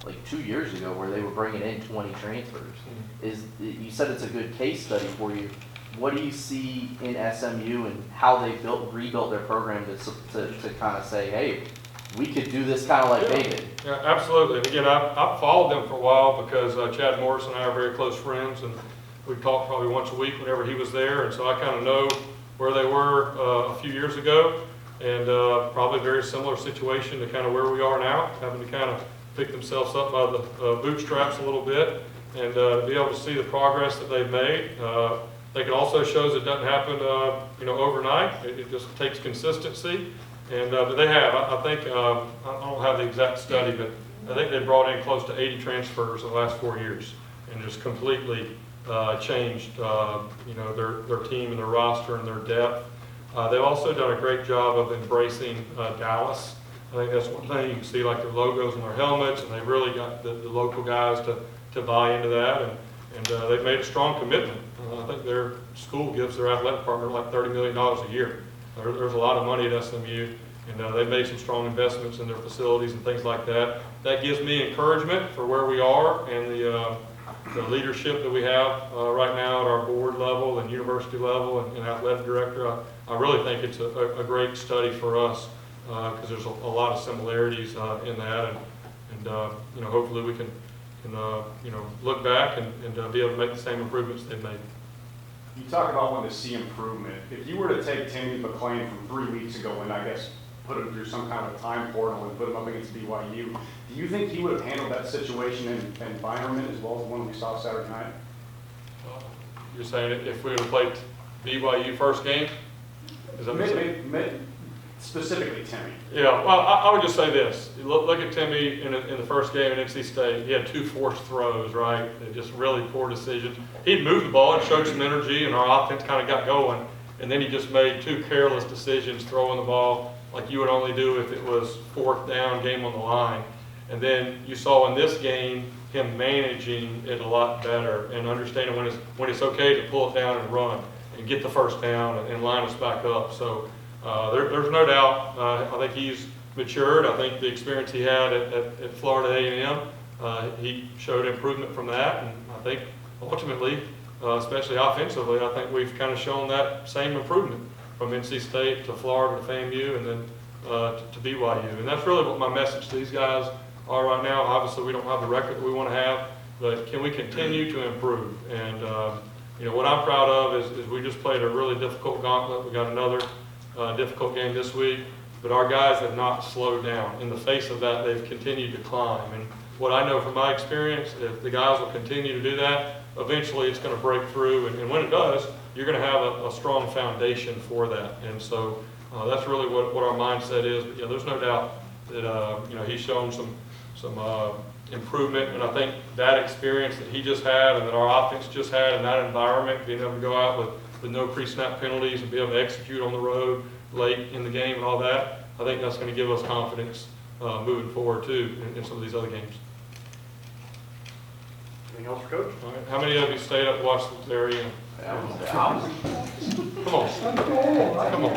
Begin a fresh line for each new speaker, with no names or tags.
like 2 years ago where they were bringing in 20 transfers. You said it's a good case study for you. What do you see in SMU and how they rebuilt their program to kind of say, hey, we could do this kind of like they did?
Yeah, absolutely. And again, I've followed them for a while because Chad Morris and I are very close friends, and we talked probably once a week whenever he was there, and so I kind of know where they were a few years ago, and probably a very similar situation to kind of where we are now, having to kind of pick themselves up by the bootstraps a little bit, and to be able to see the progress that they've made. I think it also shows it doesn't happen, overnight. It just takes consistency, and but they have. I think I don't have the exact study, but I think they brought in close to 80 transfers in the last 4 years, and just completely changed, their team and their roster and their depth. They've also done a great job of embracing Dallas. I think that's one thing you can see, like their logos on their helmets, and they've really got the local guys to buy into that, and they've made a strong commitment. I think their school gives their athletic department like $30 million a year. There's a lot of money at SMU, and they've made some strong investments in their facilities and things like that. That gives me encouragement for where we are and the leadership that we have right now at our board level and university level and athletic director. I really think it's a great study for us because there's a lot of similarities in that, and hopefully we can look back and be able to make the same improvements they've made.
You talk about wanting to see improvement. If you were to take Timmy McClain from 3 weeks ago and I guess put him through some kind of a time portal and put him up against BYU, do you think he would have handled that situation in environment as well as the one we saw Saturday night?
You're saying if we would have played BYU first game? Is that what you're saying?
Specifically Timmy.
Yeah, well, I would just say this. Look at Timmy in the first game at NC State. He had 2 forced throws, right? They're just really poor decisions. He'd moved the ball and showed some energy, and our offense kind of got going. And then he just made 2 careless decisions throwing the ball like you would only do if it was 4th down, game on the line. And then you saw in this game him managing it a lot better and understanding when it's okay to pull it down and run and get the first down and line us back up. So there's no doubt. I think he's matured. I think the experience he had at Florida A&M, he showed improvement from that. And I think ultimately, especially offensively, I think we've kind of shown that same improvement from NC State to Florida to FAMU and then to BYU. And that's really what my message to these guys are right now. Obviously, we don't have the record that we want to have, but can we continue to improve? And what I'm proud of is we just played a really difficult gauntlet. We got another difficult game this week, but our guys have not slowed down. In the face of that, they've continued to climb. And what I know from my experience, if the guys will continue to do that, eventually it's going to break through. And when it does, you're going to have a strong foundation for that. And so that's really what our mindset is. But there's no doubt that he's shown some improvement. And I think that experience that he just had and that our offense just had in that environment, being able to go out with no pre-snap penalties and be able to execute on the road late in the game and all that, I think that's going to give us confidence moving forward too in some of these other games.
Anything else for Coach?
All right. How many of you stayed up and watched the area?
I was
Come on. Come on.